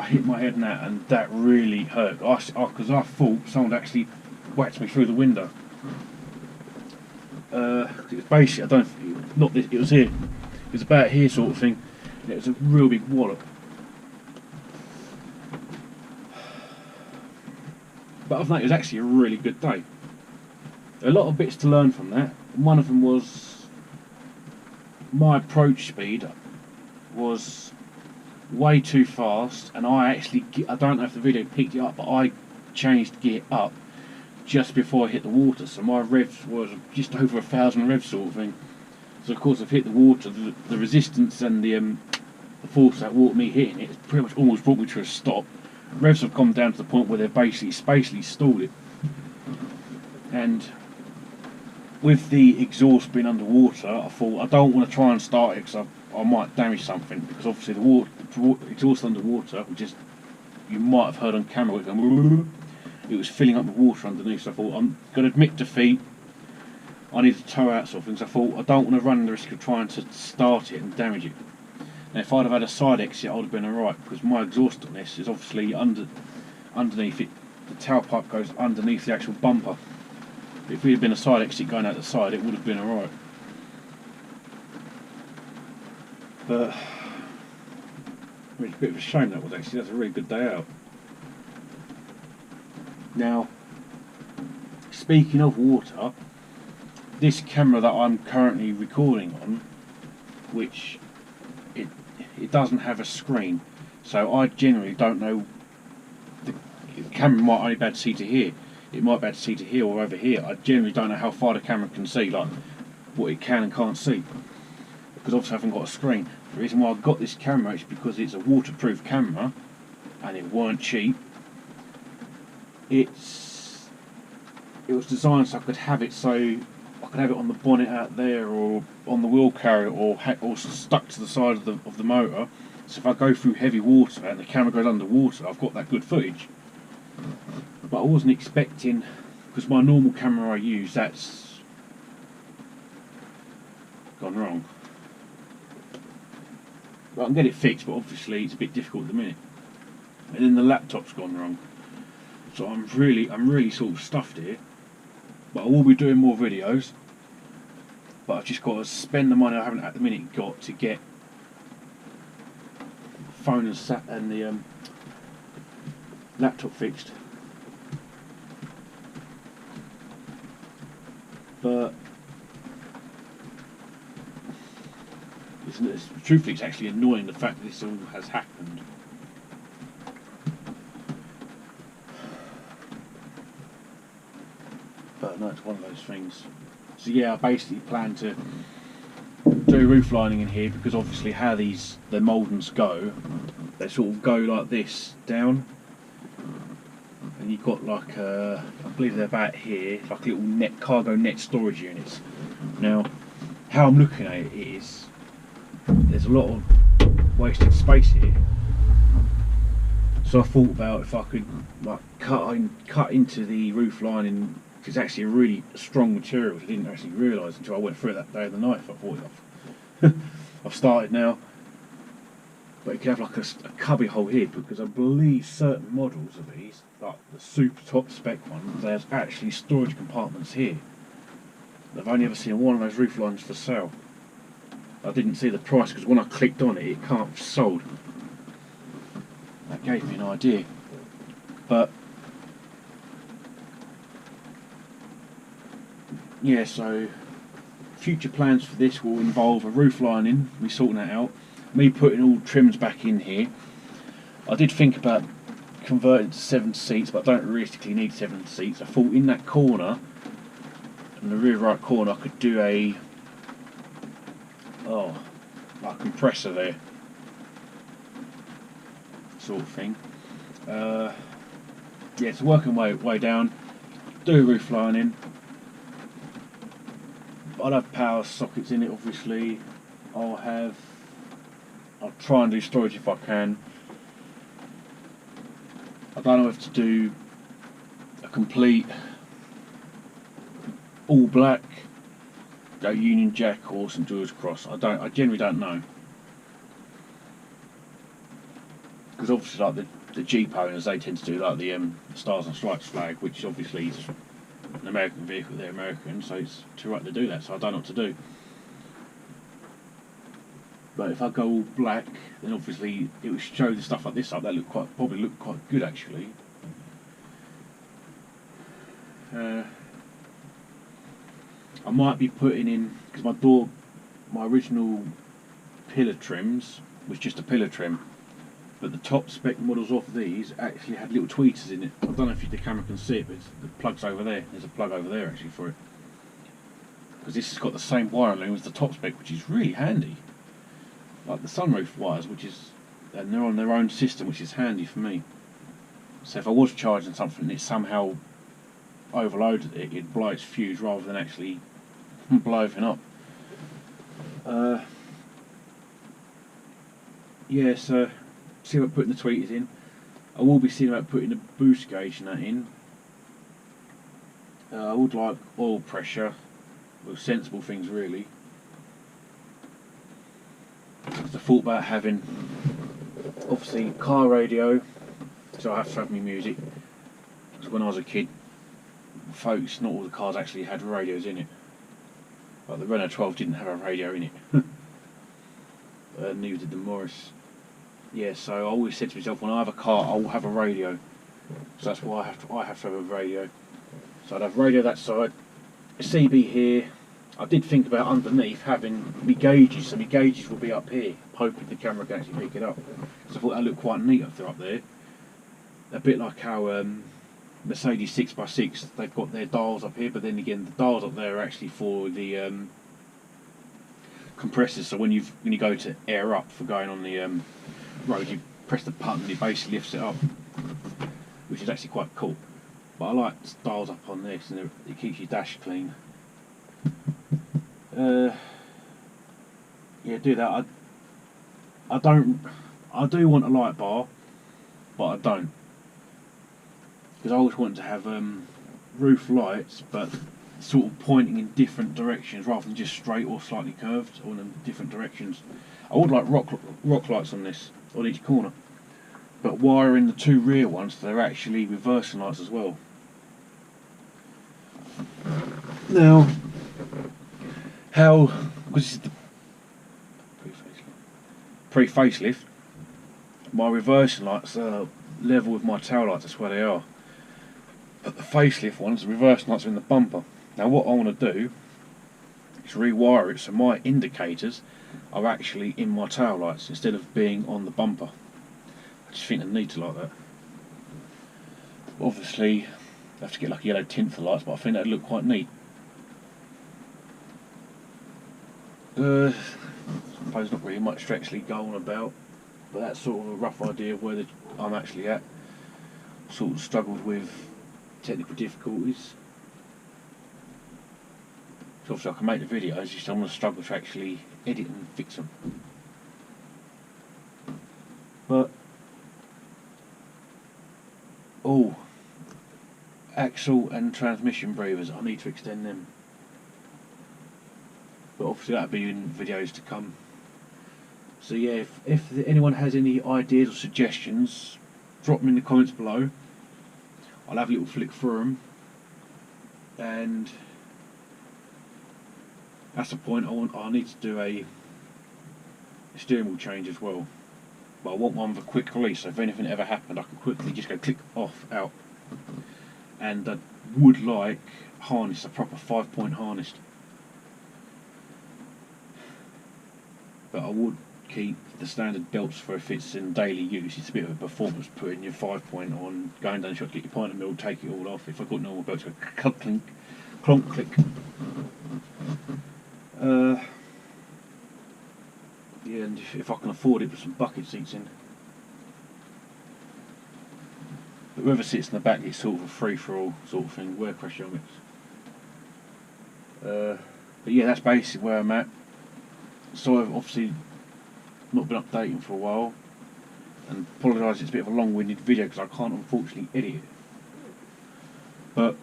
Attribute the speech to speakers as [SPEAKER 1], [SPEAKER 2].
[SPEAKER 1] hit my head on that, and that really hurt. Because I thought someone actually whacked me through the window. It was basically, I don't, not this. It was here. It was about here, sort of thing. It was a real big wallop. But other than that, it was actually a really good day. A lot of bits to learn from that. One of them was my approach speed was way too fast, and I don't know if the video picked it up, but I changed gear up just before I hit the water, so my revs was just over 1,000 revs, sort of thing. So of course I've hit the water, the resistance and the force that water me hitting it has pretty much almost brought me to a stop. Revs have come down to the point where they've basically stalled it. And with the exhaust being underwater, I thought I don't want to try and start it because I might damage something, because obviously the exhaust underwater, you might have heard on camera, it was filling up with water underneath. So I thought, I'm going to admit defeat, I need to tow out sort of things. I thought I don't want to run the risk of trying to start it and damage it. Now if I'd have had a side exit, I would have been alright, because my exhaust on this is obviously underneath it. The tailpipe goes underneath the actual bumper. If we had been a side exit going out the side, it would have been alright. But it's a bit of a shame that was actually. That's a really good day out. Now, speaking of water, this camera that I'm currently recording on, which it doesn't have a screen, so I generally don't know. The camera might only be able to see to here. It might be able to see to here or over here. I generally don't know how far the camera can see, like what it can and can't see, because obviously I haven't got a screen. The reason why I got this camera is because it's a waterproof camera, and it weren't cheap. It was designed so I could have it on the bonnet out there, or on the wheel carrier, or stuck to the side of the motor. So if I go through heavy water and the camera goes underwater, I've got that good footage. But I wasn't expecting, because my normal camera I use, that's gone wrong. Well, I can get it fixed, but obviously it's a bit difficult at the minute. And then the laptop's gone wrong. So I'm really sort of stuffed here. But I will be doing more videos. But I've just got to spend the money I haven't at the minute got to get the phone and the laptop fixed. But truthfully, it's actually annoying the fact that this all has happened. But no, it's one of those things. So yeah, I basically plan to do roof lining in here, because obviously how the Maldens go, they sort of go like this down, and you've got like I believe they're about here, like little cargo net storage units. Now, how I'm looking at it is, there's a lot of wasted space here. So I thought about if I could like cut into the roof lining, because it's actually a really strong material, which I didn't actually realise until I went through it that day of the knife. I thought I've started now. But you can have like a cubby hole here, because I believe certain models of these, like the super top spec ones, there's actually storage compartments here. I've only ever seen one of those roof lines for sale. I didn't see the price, because when I clicked on it, it can't be sold. That gave me an idea. But yeah, so future plans for this will involve a roof lining, me sorting that out, me putting all trims back in here. I did think about converting to 7 seats, but I don't realistically need 7 seats. I thought in that corner, in the rear right corner, I could do a like compressor there, sort of thing. Yeah, it's working way down. Do roof lining. I'll have power sockets in it, obviously. I'll try and do storage if I can. I don't know if to do a complete all black, go Union Jack or St George Cross. I generally don't know. because obviously like the Jeep owners, they tend to do like the Stars and Stripes flag, which obviously is an American vehicle. They're American, so it's too right to do that. So I don't know what to do. But if I go all black, then obviously it will show the stuff like this up. That probably look quite good actually. I might be putting in, because my original pillar trims was just a pillar trim, but the top spec models of these actually had little tweeters in it. I don't know if the camera can see it, but the plug's over there. There's a plug over there actually for it, because this has got the same wiring loom as the top spec, which is really handy. Like the sunroof wires, and they're on their own system, which is handy for me. So if I was charging something and it somehow overloaded it, it'd blow its fuse rather than actually blowing up. Yeah, so see about putting the tweeters in. I will be seeing about putting the boost gauge and that in. I would like oil pressure, well, sensible things really. I thought about having, obviously, car radio, so I have to have my music. Because when I was a kid, folks, not all the cars actually had radios in it. Like the Renault 12 didn't have a radio in it. Neither did the Morris. Yeah, so I always said to myself, when I have a car, I'll have a radio. So that's why I have to have a radio. So I'd have radio that side, a CB here. I did think about underneath having my gauges, so my gauges will be up here, hoping the camera can actually pick it up. So I thought that looked quite neat up there. A bit like how Mercedes 6x6, they've got their dials up here, but then again the dials up there are actually for the compressors. So when you go to air up for going on the road, you press the button and it basically lifts it up, which is actually quite cool. But I like dials up on this, and it keeps your dash clean. Yeah, do that. I do want a light bar, but I don't, because I always want to have roof lights, but sort of pointing in different directions rather than just straight or slightly curved, or in different directions. I would like rock lights on this, on each corner, but wiring the two rear ones, they're actually reversing lights as well. Now, because this is the pre-facelift, my reversing lights are level with my tail lights, that's where they are. But the facelift ones, the reversing lights are in the bumper. Now what I want to do is rewire it so my indicators are actually in my tail lights instead of being on the bumper. I just think I need to like that. Obviously, I have to get like a yellow tint for the lights, but I think that'd look quite neat. I suppose not really much to actually go on about, but that's sort of a rough idea of where I'm actually at. Sort of struggled with technical difficulties. So obviously I can make the videos, just I'm going to struggle to actually edit and fix them. But axle and transmission breathers, I need to extend them. But obviously that'll be in videos to come. So yeah, if anyone has any ideas or suggestions, drop them in the comments below. I'll have a little flick through them, and that's the point. I need to do a steering wheel change as well, but I want one with a quick release, so if anything ever happened I can quickly just go click off, out. And I would like harness, a proper 5-point harness, but I would keep the standard belts for if it's in daily use. It's a bit of a performance putting your 5-point on, going down the shop, get your pint of milk, take it all off. If I've got normal belts, go clunk, clink, clonk, click. Yeah, and if I can afford it, put some bucket seats in. But whoever sits in the back, it's sort of a free-for-all sort of thing. Wear crash helmets. But yeah, that's basically where I'm at. So I've obviously not been updating for a while, and apologise, it's a bit of a long-winded video because I can't unfortunately edit it. But